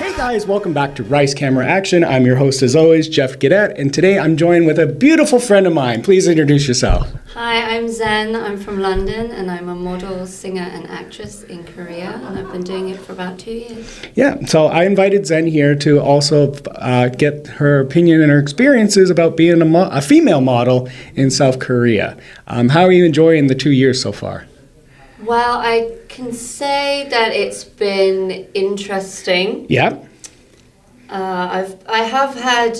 Hey guys, welcome back to Rice Camera Action. I'm your host as always, Geoff Gaudet, and today I'm joined with a beautiful friend of mine. Please introduce yourself. Hi, I'm Zen. I'm from London and I'm a model, singer and actress in Korea, and I've been doing it for about 2 years. Yeah, so I invited Zen here to also get her opinion and her experiences about being a female model in South Korea. How are you enjoying the 2 years so far? Well, I can say that it's been interesting. Yeah. I have had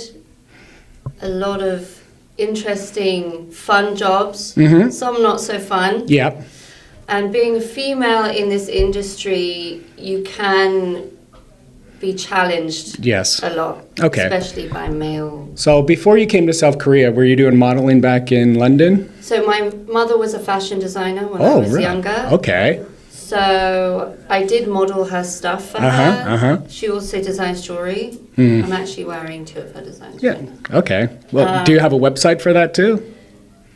a lot of interesting, fun jobs. Mm-hmm. Some not so fun. Yeah. And being a female in this industry, you can be challenged Yes. a lot, Okay. especially by male. So before you came to South Korea, were you doing modeling back in London? So my mother was a fashion designer when I was Right. younger. Okay. So I did model her stuff for her. She also designs jewelry. I'm actually wearing 2 of her designs. Yeah. right now. Okay. Well, do you have a website for that too?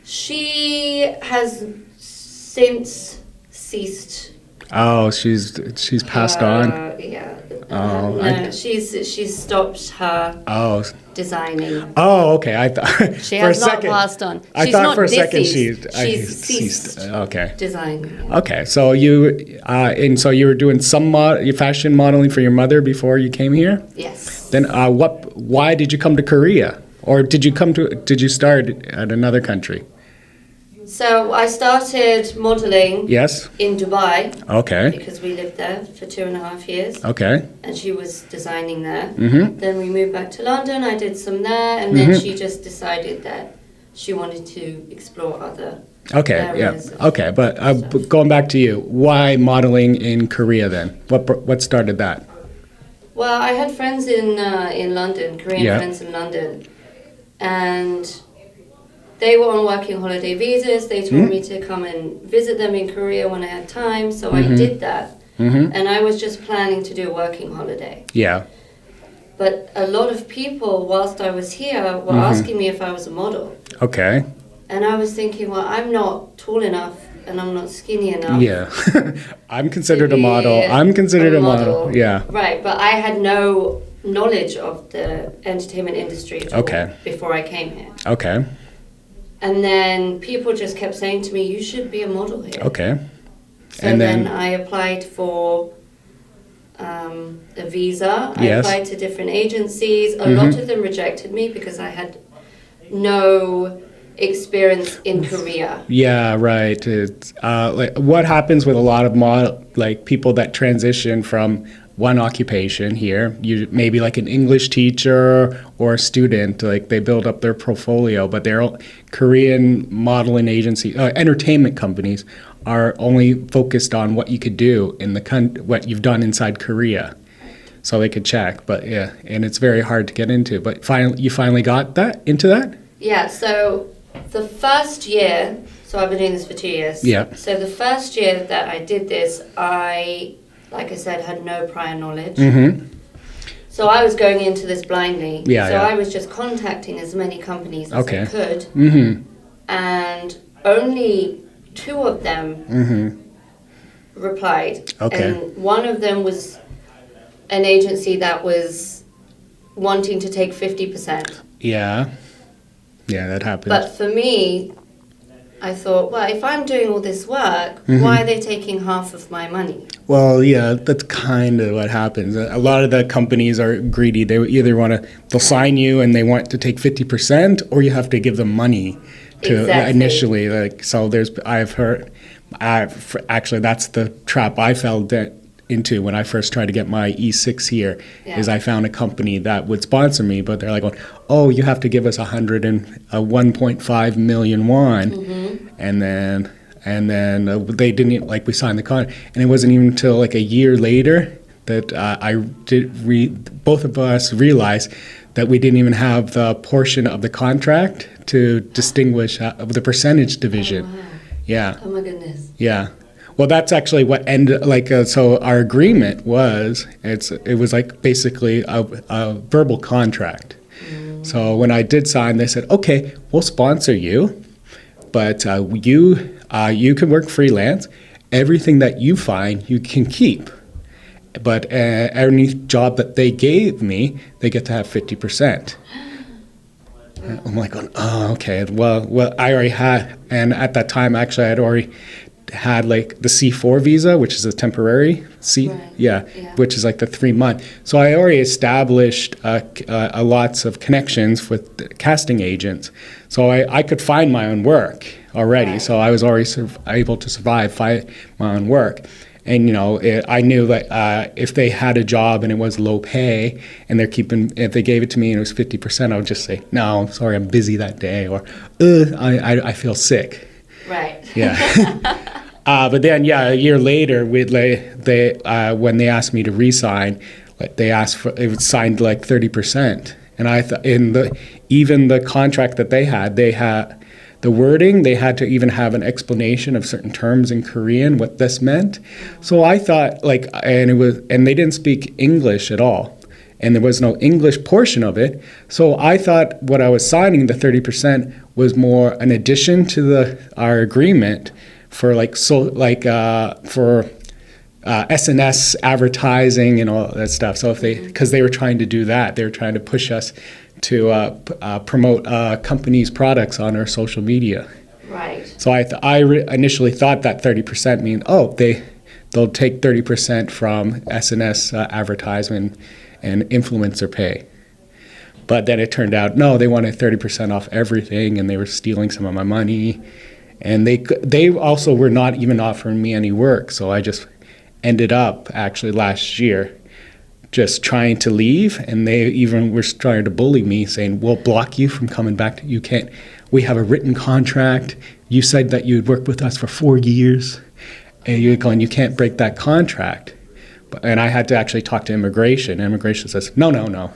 She has since ceased. Oh, she's passed on. Yeah. Oh, No, she's stopped her designing. Oh, okay. I thought She for has a not second. passed on. I She's thought not for a second deceased. she's ceased Okay. designing. Okay. So you and so you were doing some fashion modeling for your mother before you came here. Yes. Then why did you come to Korea, or did you start at another country? So I started modeling Yes. in Dubai. Okay. Because we lived there for 2.5 years. Okay. And she was designing there. Mm-hmm. Then we moved back to London. I did some there, and then she just decided that she wanted to explore other Okay. areas. Yeah. Okay. But going back to you, why modeling in Korea then? What started that? Well, I had friends in London, Korean Yeah. friends in London, and they were on working holiday visas. They told me to come and visit them in Korea when I had time, so I did that. And I was just planning to do a working holiday. Yeah. But a lot of people, whilst I was here, were asking me if I was a model. Okay. And I was thinking, well, I'm not tall enough and I'm not skinny enough. Yeah. I'm considered to a model. be I'm considered a model. Yeah. Right, but I had no knowledge of the entertainment industry at all before I came here. Okay. And then people just kept saying to me, you should be a model here. Okay. So And then then- I applied for a visa. I Yes. applied to different agencies. A lot of them rejected me because I had no experience in Korea. Yeah, right. It's, like what happens with a lot of people that transition from one occupation here, you maybe like an English teacher or a student, like they build up their portfolio, but they're Korean modeling agency, entertainment companies are only focused on what you could do in what you've done inside Korea, so they could check. But yeah, and it's very hard to get into. But you finally got into that. Yeah. So the first year, so I've been doing this for 2 years. Yeah. So the first year that I did this, like I said, had no prior knowledge. So I was going into this blindly. I was just contacting as many companies as I could. And only 2 of them replied. And one of them was an agency that was wanting to take 50%. Yeah. Yeah, that happens. But for me, I thought, well, if I'm doing all this work, why are they taking half of my money? Well, yeah, that's kind of what happens. A lot of the companies are greedy. They either they'll sign you and they want to take 50%, or you have to give them money to initially. Like, so I've heard, actually, that's the trap I fell into when I first tried to get my E6 here, is I found a company that would sponsor me, but they're like, oh, you have to give us 1.5 million won, and then they didn't, like, we signed the contract, and it wasn't even until like a year later that both of us realized that we didn't even have the portion of the contract to distinguish the percentage division. Oh, wow. Yeah. Oh my goodness. Yeah. Well, that's actually what ended, so our agreement was, it was like basically a verbal contract. So when I did sign, they said, okay, we'll sponsor you, but you can work freelance. Everything that you find, you can keep. but any job that they gave me, they get to have 50%. I'm like, oh, okay. Well, I already had, and at that time, actually, I had already had like the C4 visa, which is a temporary which is like the 3-month. So I already established lots of connections with casting agents. So I could find my own work already. Right. So I was already able to find my own work. And, you know, I knew that if they had a job and it was low pay and if they gave it to me and it was 50%, I would just say, no, I'm sorry, I'm busy that day, or I feel sick. Right. Yeah. But then, a year later, when they asked me to resign, they asked for, it was signed like 30%. And I thought even the contract that they had the wording, they had to even have an explanation of certain terms in Korean, what this meant. So I thought and they didn't speak English at all. And there was no English portion of it. So I thought what I was signing, the 30%, was more an addition to our agreement for SNS advertising and all that stuff. So because they were trying to do that, they were trying to push us to promote companies' products on our social media. Right. So I initially thought that 30% mean they'll take 30% from SNS advertisement and influencer pay. But then it turned out, no, they wanted 30% off everything, and they were stealing some of my money. And they also were not even offering me any work. So I just ended up, actually last year, just trying to leave. And they even were trying to bully me, saying, we'll block you from coming back. You can't. We have a written contract. You said that you'd work with us for 4 years. And you're going, you can't break that contract. And I had to actually talk to immigration. Immigration says, no.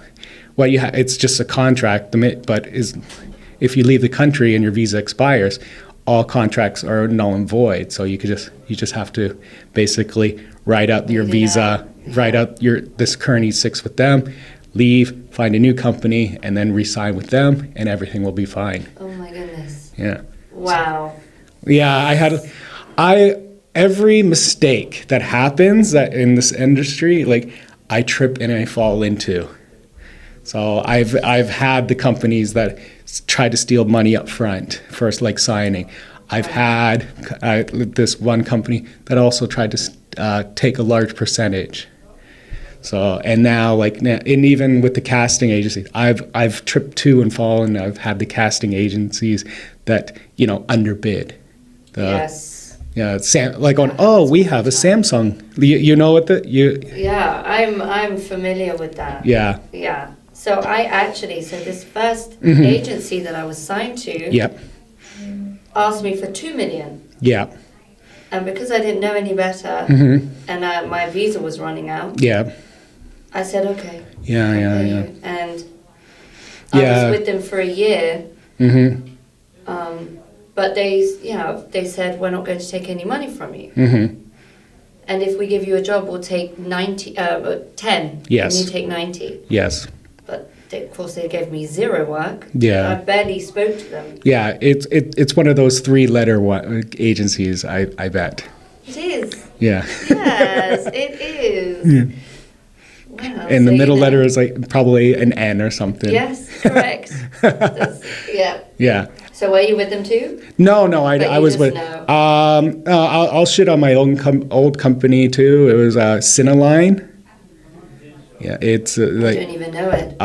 Well, it's just a contract, but if you leave the country and your visa expires, all contracts are null and void. So you just have to basically write out your visa, write out this current E6 with them, leave, find a new company, and then re-sign with them, and everything will be fine. Oh my goodness. Yeah. Wow. So, yeah, every mistake that happens in this industry, like I trip and I fall into. So I've had the companies that try to steal money up front first, like signing. I've had this one company that also tried to take a large percentage. So, and now, and even with the casting agencies, I've tripped to and fallen. I've had the casting agencies that underbid. Yes. Yeah, we have a Samsung. You know what Yeah, I'm familiar with that. Yeah. Yeah. So this first agency that I was signed to asked me for $2 million. Yeah. And because I didn't know any better, and my visa was running out, I said, okay. Yeah. And I was with them for a year. But they said, we're not going to take any money from you. And if we give you a job, we'll take 10. Yes. And you take 90. Yes. But of course, they gave me zero work. Yeah. I barely spoke to them. Yeah, it's one of those 3-letter agencies, I bet. It is. Yeah. Yes, it is. Yeah. Wow. And the middle letter is like probably an N or something. Yes, correct. Yeah. Yeah. So were you with them too? No, I was with. I'll shit on my own old company too. It was Cineline. Yeah, it's I don't even know it.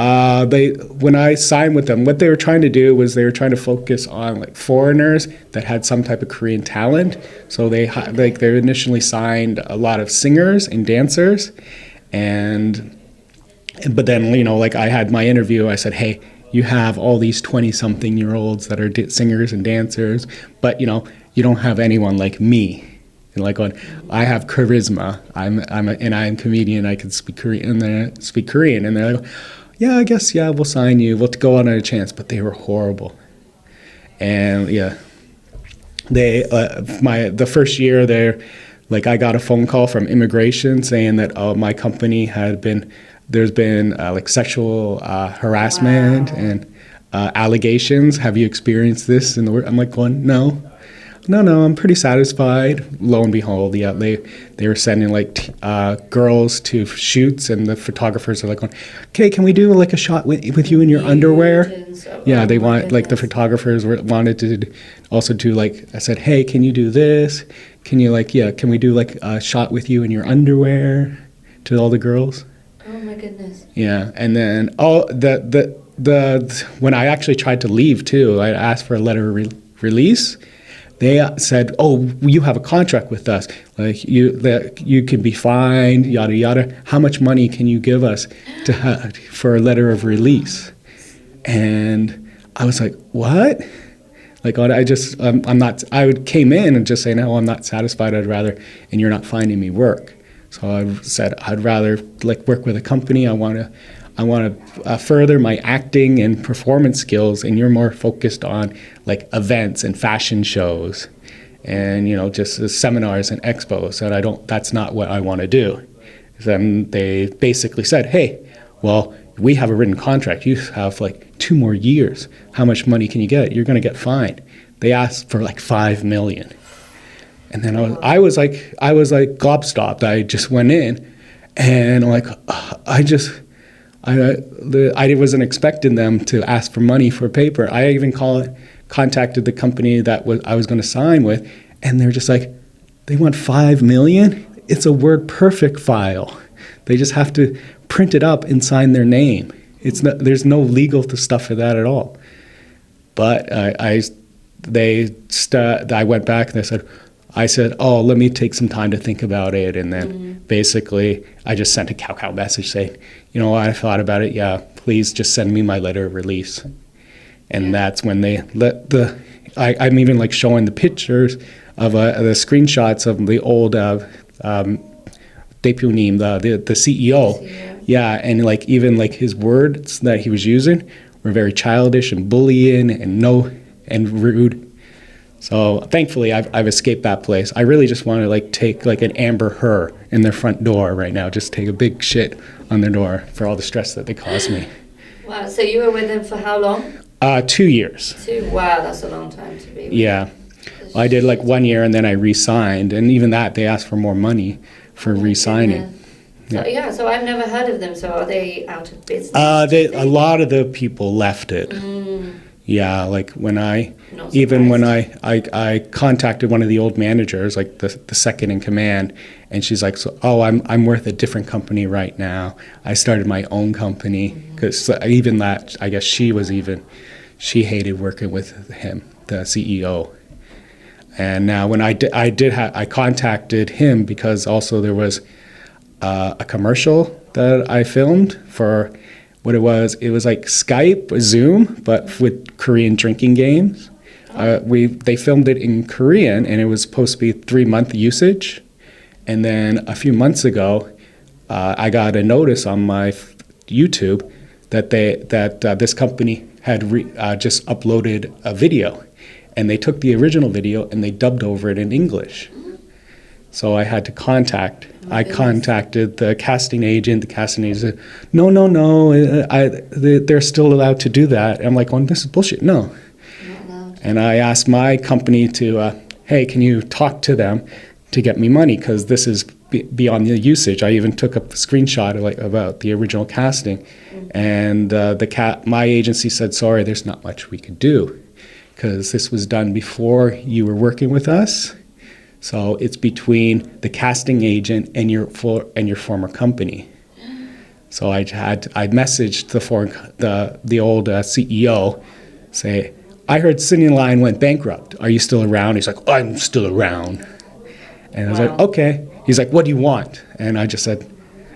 When I signed with them, what they were trying to do was they were trying to focus on like foreigners that had some type of Korean talent. So they initially signed a lot of singers and dancers, but then I had my interview. I said, hey, you have all these 20-something-year-olds that are singers and dancers, but you don't have anyone like me. And I have charisma. I'm a comedian. I can speak Korean. And they're like, yeah, I guess we'll sign you. We'll go on a chance. But they were horrible. And yeah, the first year there, I got a phone call from immigration saying that my company there's been sexual harassment and allegations. Have you experienced this in the work? I'm like going, no. no, I'm pretty satisfied. Lo and behold, yeah, they were sending like girls to shoots, and the photographers are like, okay, can we do like a shot with you in your underwear? Yeah, they want like the photographers wanted to also do like, I said, hey, can you do this? Can you like, yeah, can we do like a shot with you in your underwear to all the girls? Oh my goodness. Yeah, and then when I actually tried to leave too, I asked for a letter of release. They said, "Oh, you have a contract with us. Like you can be fined, yada yada. How much money can you give us for a letter of release?" And I was like, "What?" Like I'm not. I came in and just say, "No, I'm not satisfied. I'd rather, and you're not finding me work." So I said, "I'd rather like work with a company. I want to further my acting and performance skills, and you're more focused on like events and fashion shows and, just seminars and expos, and that's not what I want to do." Then they basically said, "Hey, well, we have a written contract. You have like 2 more years. How much money can you get? You're going to get fined." They asked for like $5 million. And then I was like gobstopped. I just went in, and I'm like, I wasn't expecting them to ask for money for paper. I even contacted the company that I was going to sign with, and they're just like, they want $5 million? It's a WordPerfect file. They just have to print it up and sign their name. There's no legal stuff for that at all. But I went back and I said, "Oh, let me take some time to think about it." And then basically I just sent a cow message saying, I thought about it. Yeah, please just send me my letter of release. And that's when they let I'm even like showing the pictures of the screenshots of the old Depunim, the CEO. Yeah, and like even like his words that he was using were very childish and bullying and rude. So thankfully, I've escaped that place. I really just want to like take like an Amber Heard in their front door right now. Just take a big shit on their door for all the stress that they caused me. Wow. So you were with them for how long? 2 years. Wow, that's a long time to be with. Yeah. Well, I did like 1 year, and then I re-signed, and even that they asked for more money for re-signing. So I've never heard of them. So are they out of business? A lot of the people left it. Yeah, like when I contacted one of the old managers, like the second in command, and she's like, I'm with a different company right now. I started my own company, because even that, I guess she hated working with him, the CEO. And now when I contacted him because also there was a commercial that I filmed for what it was like Skype, Zoom, but with Korean drinking games. They filmed it in Korean, and it was supposed to be 3-month usage. And then a few months ago, I got a notice on my YouTube that this company had just uploaded a video, and they took the original video and they dubbed over it in English. So I had to contacted the casting agent. The casting agent said, no, they're still allowed to do that. I'm like, this is bullshit. No. And I asked my company to, hey, can you talk to them to get me money? Because this is beyond the usage. I even took a screenshot about the original casting. And my agency said, sorry, there's not much we could do, because this was done before you were working with us. So it's between the casting agent and your former company. So I messaged the old CEO, say, I heard Cine Line went bankrupt. Are you still around? He's like, I'm still around. And I was like, okay. He's like, what do you want? And I just said,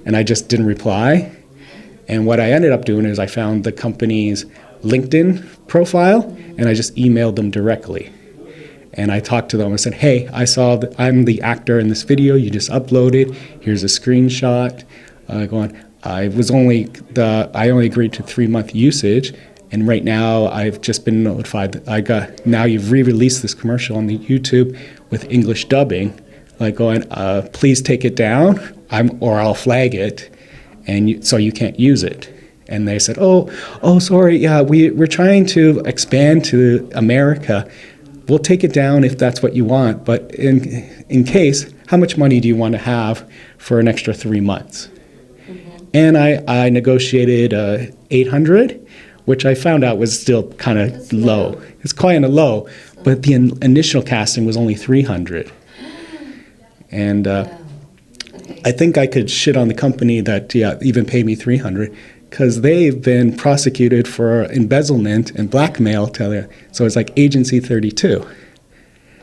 and I just didn't reply. And what I ended up doing is I found the company's LinkedIn profile, and I just emailed them directly. And I talked to them and said, hey, I saw that I'm the actor in this video you just uploaded. Here's a screenshot. I only agreed to 3-month usage. And right now I've just been notified that now you've re-released this commercial on the YouTube with English dubbing. Like going, please take it down or I'll flag it. And so you can't use it. And they said, oh, sorry. Yeah, we're trying to expand to America. we'll take it down if that's what you want, but in case, how much money do you want to have for an extra 3 months? Mm-hmm. And I negotiated 800, which I found out was still kind of low. It's kind of low, but the initial casting was only 300. And I think I could shit on the company that even paid me 300, because they've been prosecuted for embezzlement and blackmail. So it's like Agency 32.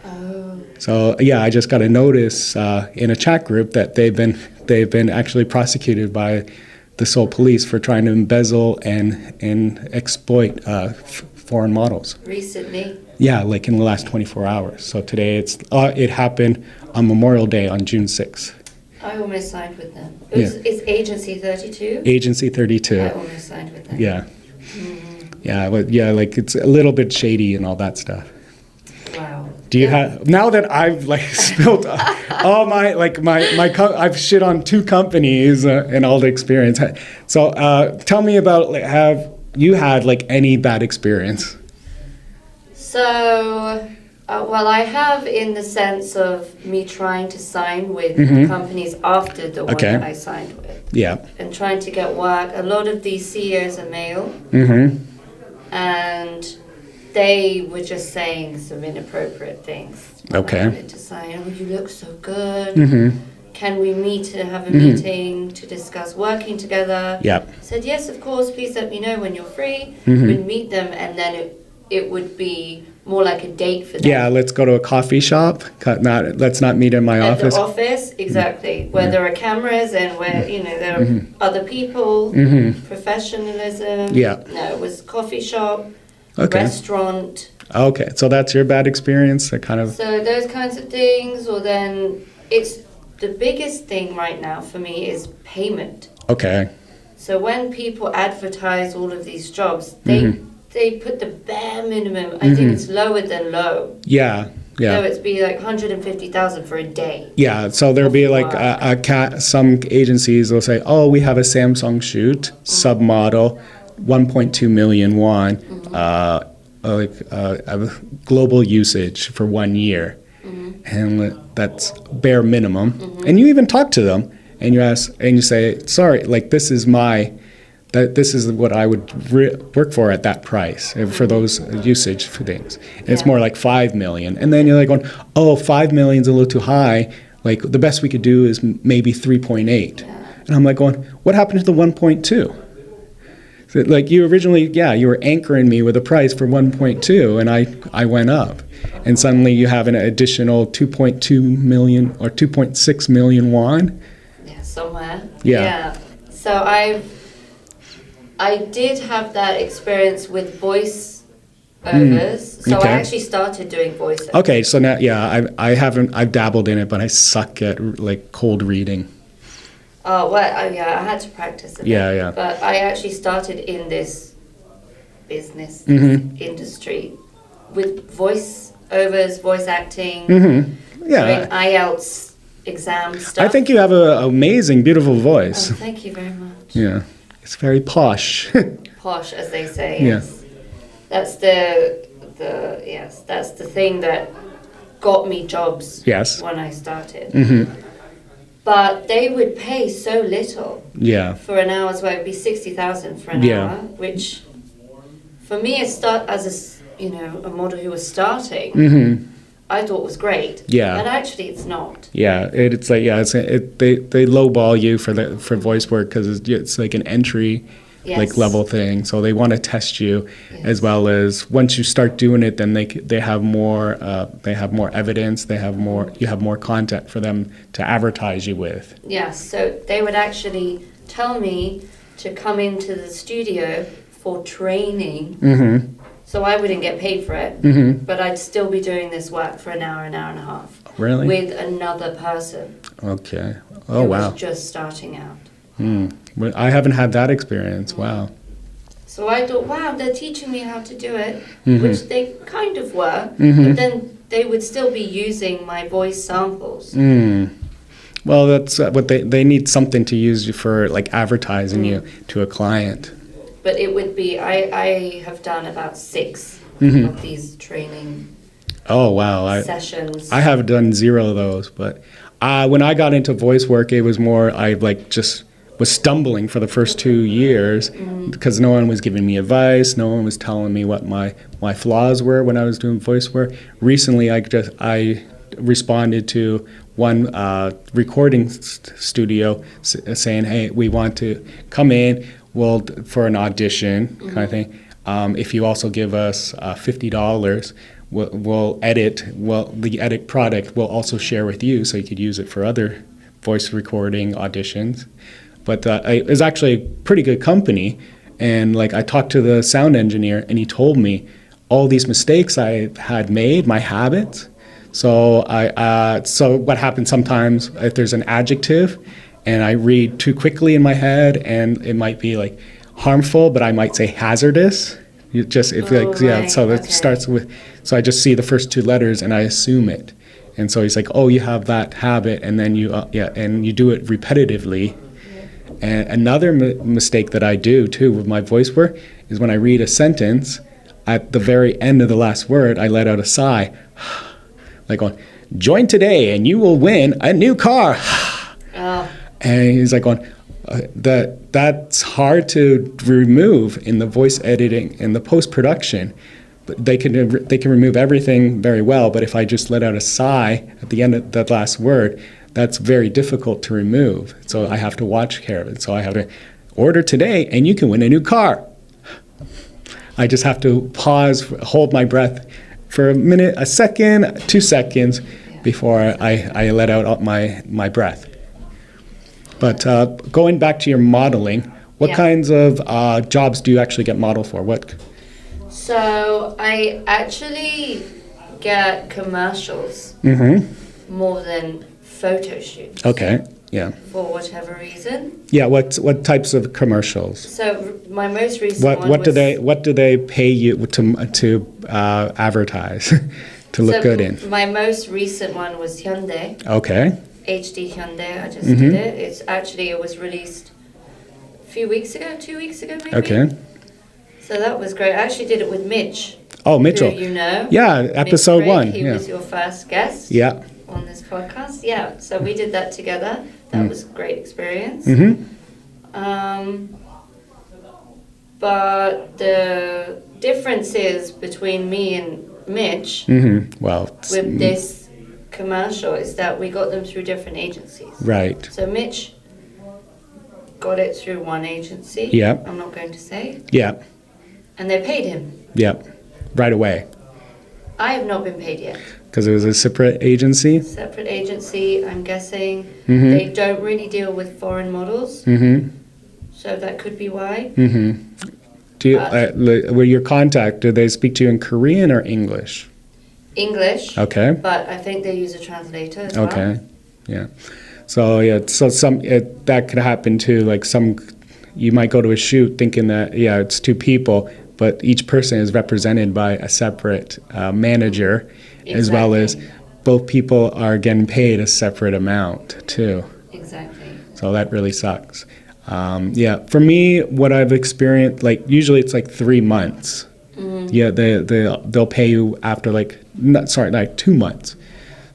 Oh. So I just got a notice in a chat group that they've been actually prosecuted by the Seoul police for trying to embezzle and exploit foreign models. Recently? Yeah, like in the last 24 hours. So today it happened on Memorial Day on June 6th. I almost signed with them. It's Agency 32? Agency 32. I almost signed with them. Yeah. Mm-hmm. Yeah, but like it's a little bit shady and all that stuff. Wow. Do you have, now that I've like spilled all my I've shit on 2 companies and all the experience. So tell me about, like, have you had like any bad experience? So, well, I have, in the sense of me trying to sign with the companies after the one that I signed with. Yeah. And trying to get work. A lot of these CEOs are male. And they were just saying some inappropriate things. Okay. I wanted to sign, you look so good. Can we meet to have a meeting to discuss working together? Yeah. I said, yes, of course, please let me know when you're free. We'd meet them, and then it would be more like a date for them. Yeah, let's go to a coffee shop. Let's not meet in my office. At the office, exactly. Where there are cameras and where, there are other people, professionalism. Yeah. No, it was coffee shop, restaurant. Okay, so that's your bad experience? So those kinds of things, or then it's the biggest thing right now for me is payment. Okay. So when people advertise all of these jobs, they put the bare minimum. I think it's lower than low. Yeah. So it's be like 150,000 for a day. Yeah. So there'll be like some agencies will say, oh, we have a Samsung shoot, submodel, 1.2 million won, global usage for 1 year, and that's bare minimum. And you even talk to them, and you ask, and you say, sorry, like this is what I would work for at that price for those usage for things. And it's more like 5 million. And then you're like going, oh, 5 million's a little too high. Like the best we could do is maybe 3.8. And I'm like going, what happened to the 1.2? So like you originally, you were anchoring me with a price for 1.2, and I went up. And suddenly you have an additional 2.2 million or 2.6 million won. Yeah, somewhere. Yeah. So I did have that experience with voice overs. So I actually started doing voice overs. Okay, so now, I've dabbled in it, but I suck at like cold reading. Oh, well, I had to practice a bit. Yeah. But I actually started in this business industry with voice overs, voice acting, doing IELTS exam stuff. I think you have an amazing, beautiful voice. Oh, thank you very much. Yeah. It's very posh. Posh, as they say. Yes. That's that's the thing that got me jobs. Yes. When I started. But they would pay so little. Yeah. For an hour's work, it'd be 60,000 for an hour, which, for me, as a model who was starting. I thought was great. Yeah. But actually it's not. Yeah, it's like they lowball you for voice work because it's like an entry level thing. So they want to test you as well as once you start doing it, then they have more evidence, you have more content for them to advertise you with. Yes, so they would actually tell me to come into the studio for training. So I wouldn't get paid for it, but I'd still be doing this work for an hour and a half. Really? With another person. Okay. Oh, wow. Who was just starting out. Well, I haven't had that experience. Wow. So I thought, wow, they're teaching me how to do it, which they kind of were, but then they would still be using my voice samples. Well, that's what they need, something to use you for, like advertising you to a client. But it would be, I have done about 6 of these training Oh, wow. sessions. I have done 0 of those, but when I got into voice work, it was more, I like just was stumbling for the first 2 years because no one was giving me advice. No one was telling me what my flaws were when I was doing voice work. Recently, I responded to one recording studio saying, hey, we want to come in for an audition kind of thing. If you also give us $50, we'll edit. The edit product we'll also share with you, so you could use it for other voice recording auditions. But it was actually a pretty good company, and like I talked to the sound engineer, and he told me all these mistakes I had made, my habits. So so what happens sometimes if there's an adjective, and I read too quickly in my head, and it might be like harmful, but I might say hazardous. So it starts with. So I just see the first 2 letters and I assume it, and so he's like, oh, you have that habit, and then you do it repetitively. And another mistake that I do too with my voice work is when I read a sentence, at the very end of the last word, I let out a sigh, like going, join today and you will win a new car. Oh. And he's like going, that's hard to remove in the voice editing and the post-production. But they can remove everything very well, but if I just let out a sigh at the end of that last word, that's very difficult to remove. So I have to watch care of it. So I have to order today and you can win a new car. I just have to pause, hold my breath for a minute, a second, 2 seconds before I let out my breath. But going back to your modeling, what kinds of jobs do you actually get modeled for? So I actually get commercials more than photo shoots. Okay, yeah. For whatever reason. Yeah, what types of commercials? So my most recent what do they pay you to advertise to look good in? My most recent one was Hyundai. Okay. HD Hyundai. I just did it. It was released a few weeks ago, 2 weeks ago maybe. Okay. So that was great. I actually did it with Mitch. Oh, Mitchell. Who you know. Yeah, episode 1. He was your first guest. Yeah. On this podcast. Yeah, so we did that together. That was a great experience. But the differences between me and Mitch with this commercial is that we got them through different agencies. Right. So Mitch got it through one agency. Yeah. I'm not going to say. Yeah. And they paid him. Yeah. Right away. I have not been paid yet. Because it was a separate agency? Separate agency, I'm guessing. They don't really deal with foreign models. So that could be why. Do you, with your contact, do they speak to you in Korean or English? English. Okay. But I think they use a translator as well. Okay. Yeah. So that could happen too. Like you might go to a shoot thinking that it's 2 people, but each person is represented by a separate manager, as well as both people are getting paid a separate amount too. Exactly. So that really sucks. For me, what I've experienced, like usually it's like 3 months. Yeah, they'll pay you after 2 months.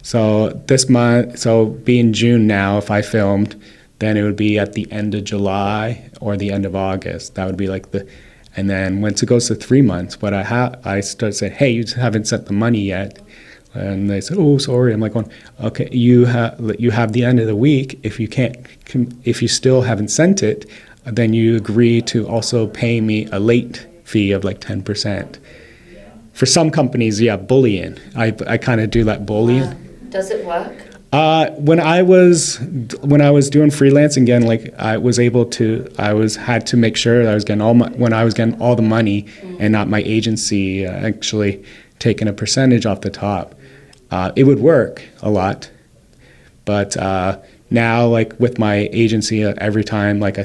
So this month, so being June now, if I filmed, then it would be at the end of July or the end of August. That would be and then once it goes to 3 months, I start saying, hey, you haven't sent the money yet. And they said, oh, sorry. I'm like, okay, you have the end of the week. If you still haven't sent it, then you agree to also pay me a late fee of 10%. For some companies, bullying. I kind of do that bullying. Does it work? When I was doing freelance again, I had to make sure that I was getting all the money and not my agency actually taking a percentage off the top. It would work a lot, but now with my agency, every time I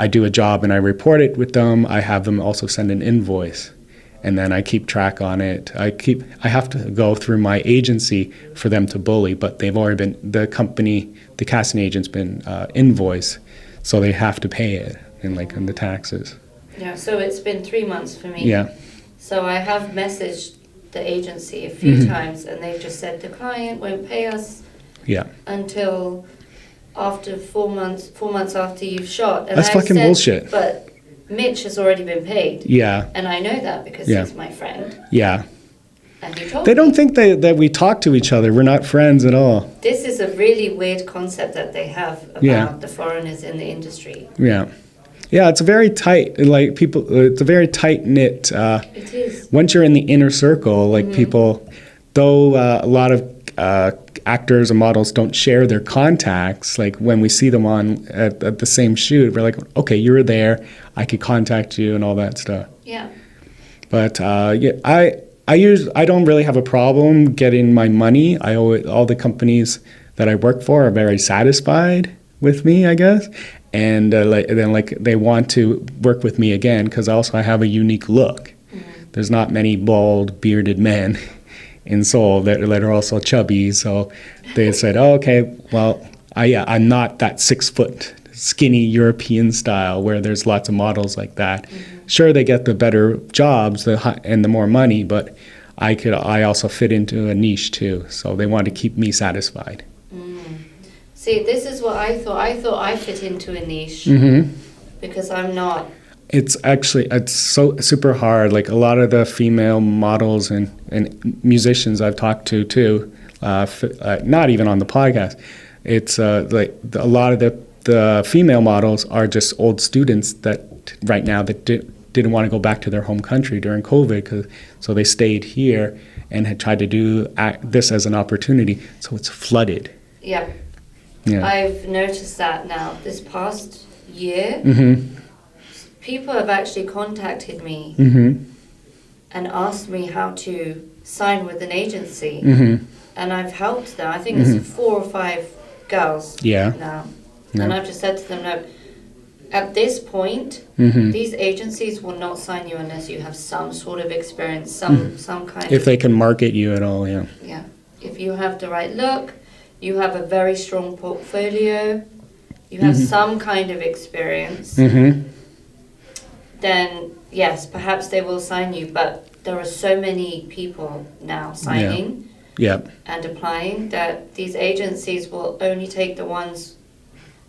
do a job and I report it with them, I have them also send an invoice. And then I keep track on it. I have to go through my agency for them to bully, but they've already been, the casting agent's been invoiced, so they have to pay it in the taxes. Yeah, so it's been 3 months for me. Yeah. So I have messaged the agency a few times, and they've just said the client won't pay us until after 4 months after you've shot. And that's fucking bullshit. But Mitch has already been paid. Yeah. And I know that because he's my friend. Yeah. And he told they don't think that we talk to each other. We're not friends at all. This is a really weird concept that they have about the foreigners in the industry. Yeah. Yeah, it's a very tight, like people, it's a very tight knit. It is. Once you're in the inner circle, like people, though a lot of actors and models don't share their contacts, like when we see them on at the same shoot, we're like, okay, you were there, I could contact you and all that stuff. Yeah. But I don't really have a problem getting my money. All the companies that I work for are very satisfied with me, I guess. And they want to work with me again because also I have a unique look. There's not many bald, bearded men in Seoul that are also chubby. So they said, oh, okay, well, I'm not that 6 foot skinny European style where there's lots of models like that. Sure, they get the better jobs and the more money, but I also fit into a niche too. So they want to keep me satisfied. See, this is what I thought. I thought I fit into a niche because I'm not. It's so super hard. Like a lot of the female models and musicians I've talked to too, not even on the podcast. It's like a lot of the female models are just old students that right now that didn't want to go back to their home country during COVID, so they stayed here and had tried to do this as an opportunity. So it's flooded. Yeah. Yeah. I've noticed that now. This past year, people have actually contacted me and asked me how to sign with an agency. And I've helped them. I think it's 4 or 5 girls now. And I've just said to them, no, at this point, these agencies will not sign you unless you have some sort of experience, some kind of... If they can market you at all, yeah. Yeah. If you have the right look, you have a very strong portfolio, you have some kind of experience, then yes, perhaps they will sign you. But there are so many people now signing and applying that these agencies will only take the ones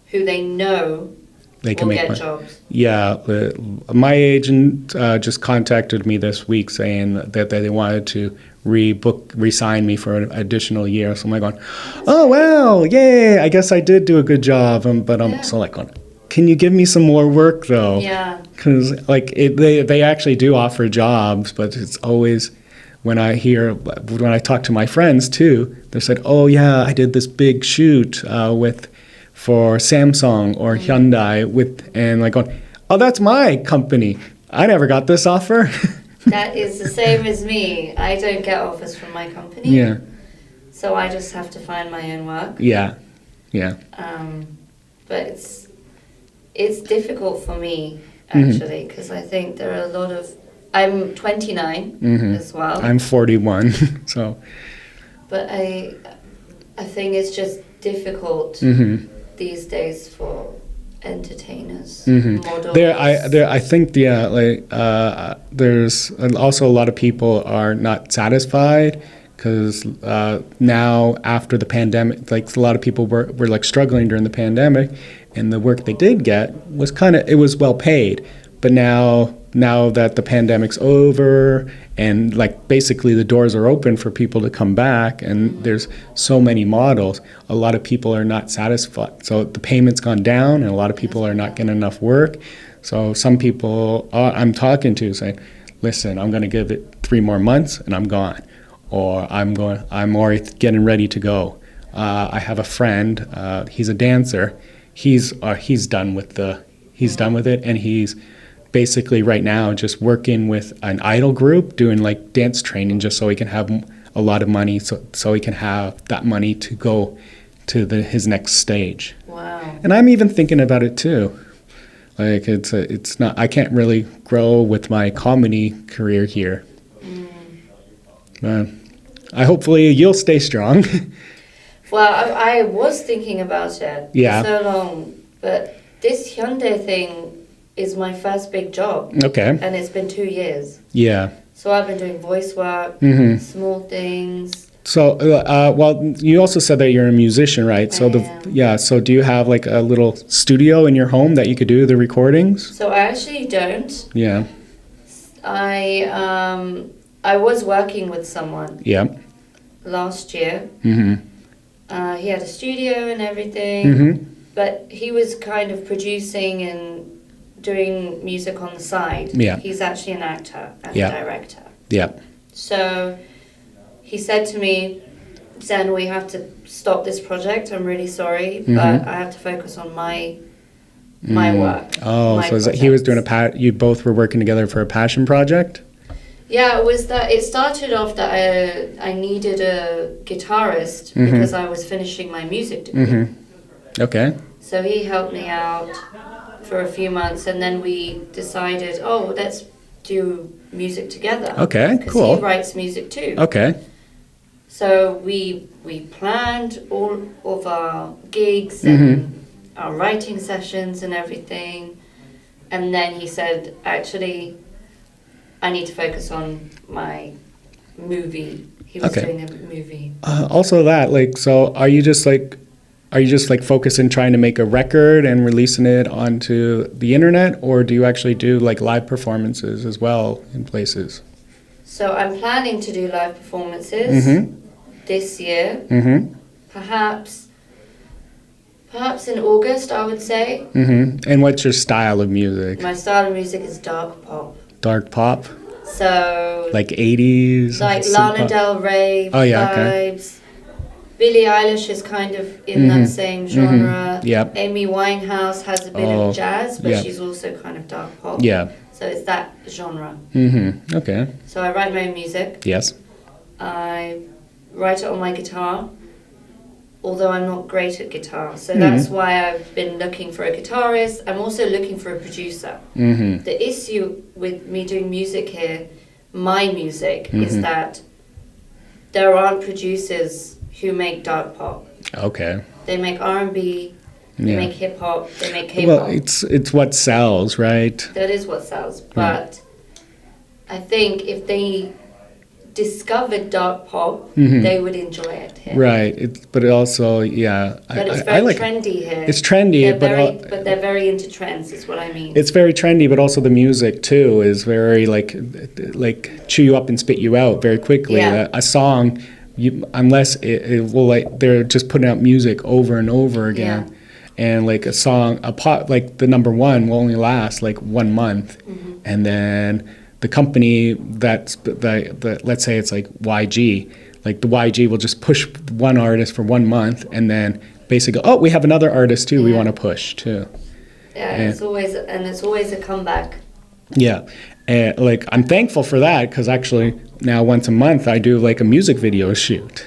who they know they can get jobs. Yeah, my agent just contacted me this week saying that they wanted to re-sign me for an additional year. So I'm like going, oh, wow, yay, I guess I did do a good job. But I'm also like going, can you give me some more work, though? Yeah. Because they actually do offer jobs, but it's always, when I talk to my friends, too, they said, oh, yeah, I did this big shoot for Samsung or Hyundai and like going, oh, that's my company. I never got this offer. That is the same as me. I don't get offers from my company. Yeah. So I just have to find my own work. Yeah. Yeah. But it's difficult for me, actually, because I think there are a lot of... I'm 29 as well. I'm 41, so... But I think it's just difficult these days for entertainers, models. I think there's also a lot of people are not satisfied because now after the pandemic, like a lot of people were like struggling during the pandemic, and the work they did get was it was well paid, but now that the pandemic's over and like basically the doors are open for people to come back and there's so many models, a lot of people are not satisfied. So the payment's gone down and a lot of people are not getting enough work. So some people I'm talking to say, listen, I'm going to give it 3 more months and I'm gone. Or I'm already getting ready to go. I have a friend, he's a dancer. He's done with it, and he's basically right now just working with an idol group doing like dance training just so he can have a lot of money so he can have that money to go to his next stage. Wow. And I'm even thinking about it too. Like it's not, I can't really grow with my comedy career here. Hopefully you'll stay strong. Well, I was thinking about it for so long, but this Hyundai thing is my first big job. Okay. And it's been 2 years. Yeah. So I've been doing voice work, small things. So, well, you also said that you're a musician, right? So so do you have like a little studio in your home that you could do the recordings? So I actually don't. Yeah. I was working with someone. Yeah. Last year. He had a studio and everything, but he was kind of producing and doing music on the side. Yeah. He's actually an actor and a director. Yeah. So he said to me, Zen, we have to stop this project. I'm really sorry, but I have to focus on my work. Oh, so he was doing you both were working together for a passion project? Yeah, it was that. It started off that I needed a guitarist because I was finishing my music degree. Okay. So he helped me out for a few months, and then we decided, let's do music together. Okay, cool. Because he writes music too. Okay. So we planned all of our gigs and our writing sessions and everything, and then he said, actually, I need to focus on my movie. He was doing a movie. Also that, so are you just focused in trying to make a record and releasing it onto the internet, or do you actually do like live performances as well in places? So I'm planning to do live performances this year. Perhaps in August, I would say. And what's your style of music? My style of music is dark pop. Dark pop? So like 80s? Like Lana Del Rey vibes. Billie Eilish is kind of in that same genre. Amy Winehouse has a bit of jazz, but she's also kind of dark pop. Yeah. So it's that genre. Okay. So I write my own music. Yes. I write it on my guitar, although I'm not great at guitar. So that's why I've been looking for a guitarist. I'm also looking for a producer. The issue with me doing music here, my music, is that there aren't producers who make dark pop. Okay. They make R&B, they make hip hop, they make K-pop. Well, it's what sells, right? That is what sells. But I think if they discovered dark pop, they would enjoy it here. Right. But it also, But it's very trendy here. It's trendy, but they're very into trends, is what I mean. It's very trendy, but also the music too is very like chew you up and spit you out very quickly. Yeah. A song, unless it will they're just putting out music over and over again. Yeah. And like a song, a pop, like the number one will only last like 1 month, and then the company that's let's say it's like YG, like the YG will just push one artist for 1 month, and then basically, we have another artist too we want to push too. Yeah, it's always a comeback. Yeah, and like I'm thankful for that, because actually now once a month I do like a music video shoot.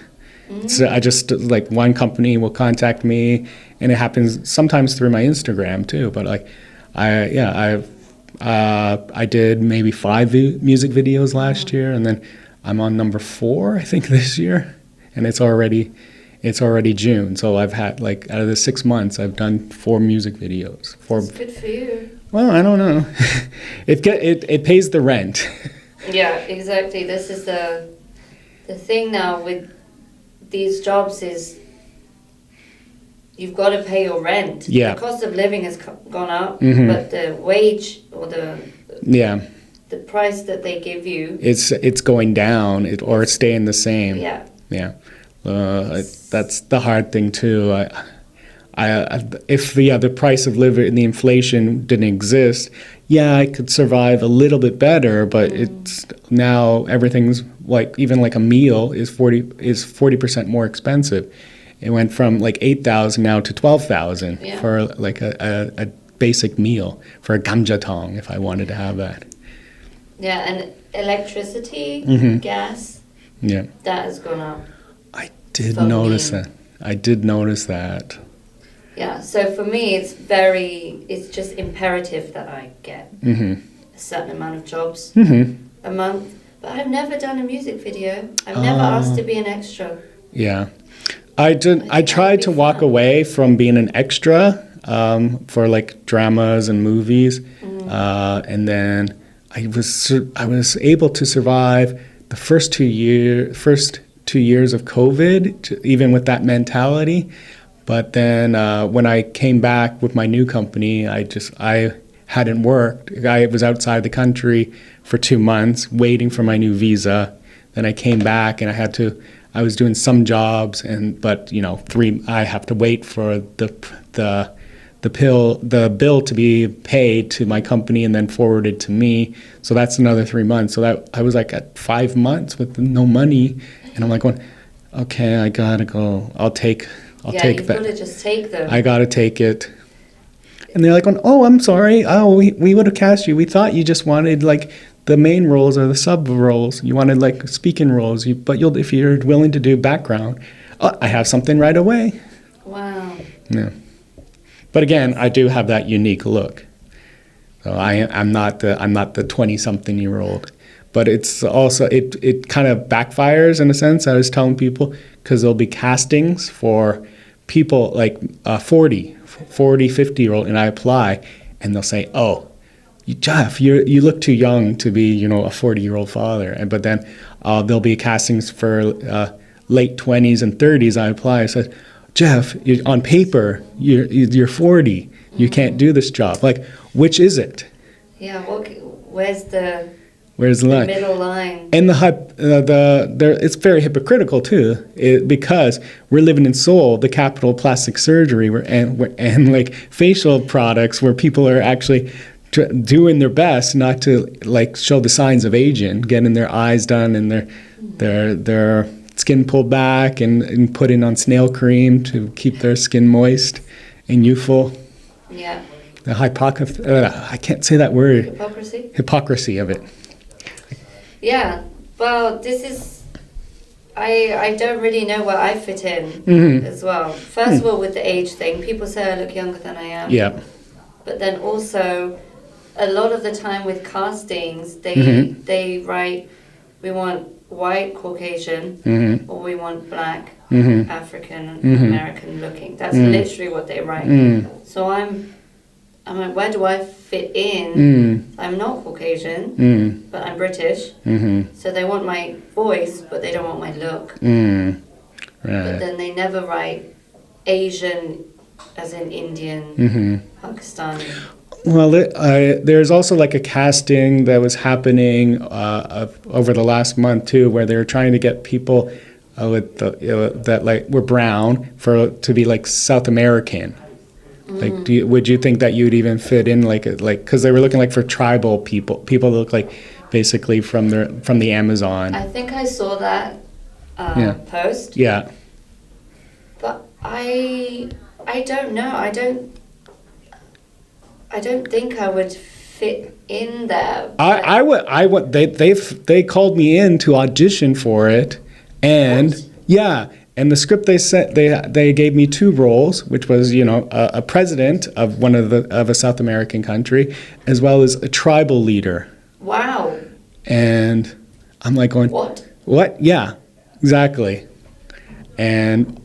So I just like one company will contact me, and it happens sometimes through my Instagram too. But like, I did maybe 5 music videos last year, and then I'm on number 4 I think this year, and it's already June. So I've had like out of the 6 months I've done 4 music videos. That's good for you. Well, I don't know. It pays the rent. Yeah, exactly. This is the thing now with these jobs is you've got to pay your rent. Yeah. The cost of living has gone up, but the wage or the price that they give you, it's going down, or it's staying the same. Yeah. Yeah. That's the hard thing too. If the price of living and the inflation didn't exist, I could survive a little bit better. But it's now everything's like, even like a meal is 40% more expensive. It went from like 8,000 now to 12,000 for like a basic meal, for a gamjatong if I wanted to have that. Yeah, and electricity, gas, that has gone up. I did notice that. Yeah, so for me it's just imperative that I get a certain amount of jobs a month. But I've never done a music video. I've never asked to be an extra. Yeah. I tried to walk away from being an extra for like dramas and movies. And then I was able to survive the first 2 years of COVID, even with that mentality. But then when I came back with my new company, I hadn't worked. I was outside the country for 2 months waiting for my new visa. Then I came back and I was doing some jobs, but I have to wait for the bill to be paid to my company and then forwarded to me. So that's another 3 months. So that I was like at 5 months with no money, and I'm like going, okay, I gotta go. I'll take that. You've got to just take them. I gotta take it. And they're like, oh, I'm sorry. Oh, we would have cast you. We thought you just wanted like the main roles or the sub roles. You wanted like speaking roles. But if you're willing to do background, I have something right away. Wow. Yeah. But again, I do have that unique look. So I'm not the 20-something-year-old. But it's also it kind of backfires in a sense. I was telling people because there'll be castings for people like 40, 50-year-old, and I apply, and they'll say, "Oh, Geoff, you look too young to be, a 40-year-old father." But then there'll be castings for late 20s and 30s. I apply. I said, "Geoff, on paper, you're 40. You can't do this job. Like, which is it?" Yeah. Where's the line? Middle line. And it's very hypocritical too, because we're living in Seoul, the capital of plastic surgery, and like facial products, where people are actually doing their best not to like show the signs of aging, getting their eyes done and their skin pulled back and putting on snail cream to keep their skin moist and youthful. Yeah. The I can't say that word. Hypocrisy of it. Yeah, well, this is, I don't really know where I fit in as well. First of all, with the age thing, people say I look younger than I am. Yeah. But then also, a lot of the time with castings, they write, we want white, Caucasian, or we want black, African, American looking. That's literally what they write. So I'm like, where do I fit in? I'm not Caucasian, but I'm British. So they want my voice, but they don't want my look. Right. But then they never write Asian, as in Indian, Pakistani. Well, there's also like a casting that was happening over the last month too, where they were trying to get people with that like were brown to be like South American. Like, would you think that you'd even fit in like because they were looking like for tribal people that look like basically from the Amazon? I think I saw that post. Yeah. But I don't know. I don't think I would fit in there. I would. They called me in to audition for it, and what? Yeah. And the script they sent, they gave me 2 roles, which was a president of of a South American country, as well as a tribal leader. Wow. And I'm like going, what? Yeah, exactly. And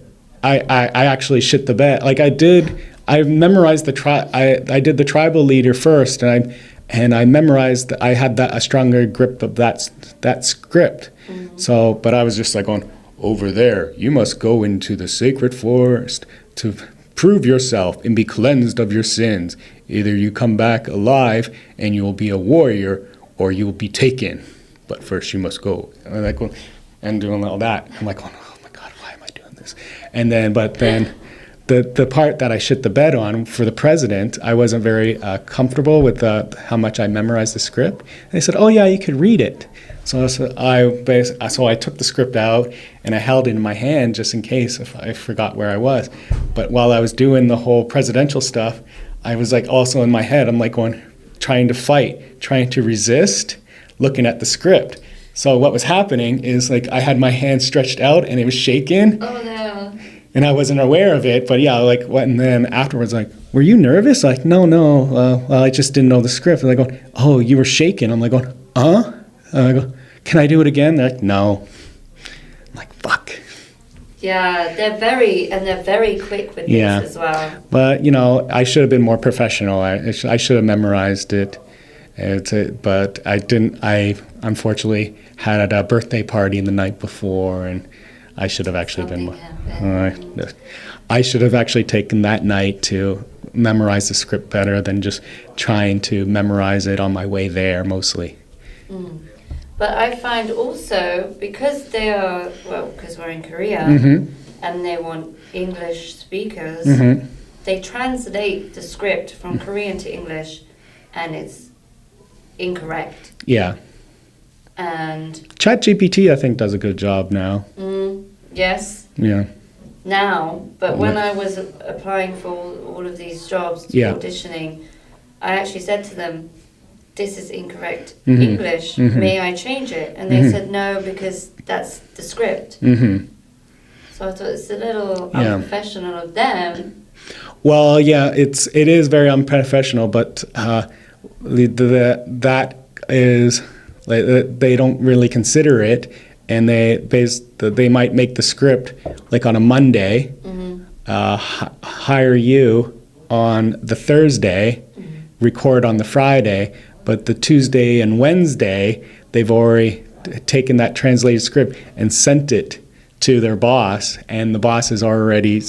I actually shit the bed. Like I memorized I did the tribal leader first, and I memorized. I had a stronger grip of that script. So, but I was just like going, over there, you must go into the sacred forest to prove yourself and be cleansed of your sins. Either you come back alive and you will be a warrior, or you will be taken. But first you must go. And doing all that. I'm like, oh my God, why am I doing this? But then the part that I shit the bed on for the president, I wasn't very comfortable with how much I memorized the script. And they said, oh yeah, you could read it. So I took the script out and I held it in my hand just in case if I forgot where I was. But while I was doing the whole presidential stuff, I was like also in my head, I'm like trying to resist looking at the script. So what was happening is like I had my hand stretched out and it was shaking. Oh no. And I wasn't aware of it, but yeah, like what? And then afterwards, like, were you nervous? Like, no. Well, I just didn't know the script. And they go, oh, you were shaking. I'm like going, huh? And I go, can I do it again? They're like, no. I'm like, fuck. Yeah, they're very quick with this as well. But I should have been more professional. I should have memorized it. But I didn't. I unfortunately had a birthday party the night before, and I should have actually I should have actually taken that night to memorize the script better than just trying to memorize it on my way there mostly. But I find also, because because we're in Korea, and they want English speakers, they translate the script from Korean to English, and it's incorrect. Yeah. And ChatGPT, I think, does a good job now. Yes. Yeah. Now, but when I was applying for all of these jobs, auditioning, I actually said to them, this is incorrect English, may I change it? And they said no, because that's the script. So I thought it's a little unprofessional of them. Well, yeah, it is very unprofessional, but that is, like, they don't really consider it, and they might make the script like on a Monday, hire you on the Thursday, record on the Friday, but the Tuesday and Wednesday, they've already taken that translated script and sent it to their boss, and the boss has already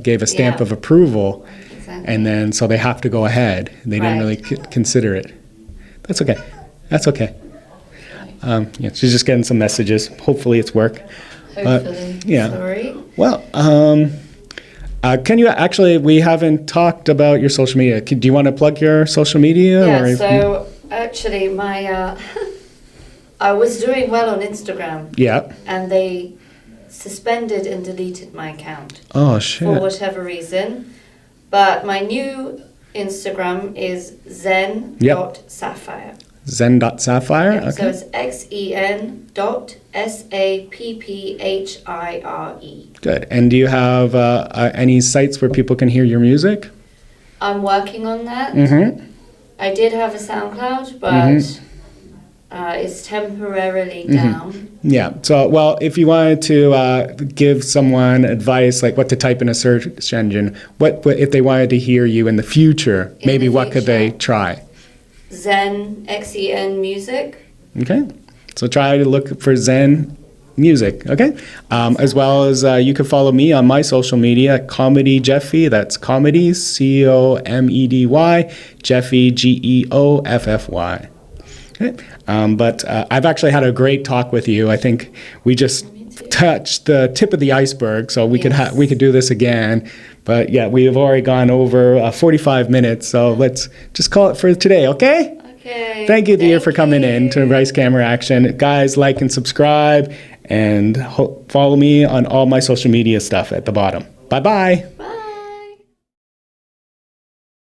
gave a stamp of approval, and then so they have to go ahead. They didn't really consider it. That's okay. That's okay. She's just getting some messages. Hopefully it's work. Hopefully. Sorry. Well, can you actually, we haven't talked about your social media. Do you want to plug your social media? Yeah, so actually I was doing well on Instagram. Yeah. And they suspended and deleted my account. Oh, shit. For whatever reason. But my new Instagram is zen.sapphire. Zen.sapphire? Yeah, okay. So it's XEN.SAPPHIRE. Good. And do you have any sites where people can hear your music? I'm working on that. I did have a SoundCloud, but it's temporarily down. Yeah. So, well, if you wanted to give someone advice, like what to type in a search engine, what if they wanted to hear you in the future, what could they try? Zen, XEN music. Okay. So try to look for Zen music, okay? As well as you can follow me on my social media, Comedy Geoffy. That's comedy, COMEDY, Geoffy, GEOFFY. Okay. But I've actually had a great talk with you. I think we just touched the tip of the iceberg, so we could do this again. But yeah, we have already gone over 45 minutes, so let's just call it for today, okay? Okay. Thank you, dear, for coming in to Rice Camera Action. Guys, like and subscribe, and follow me on all my social media stuff at the bottom. Bye-bye.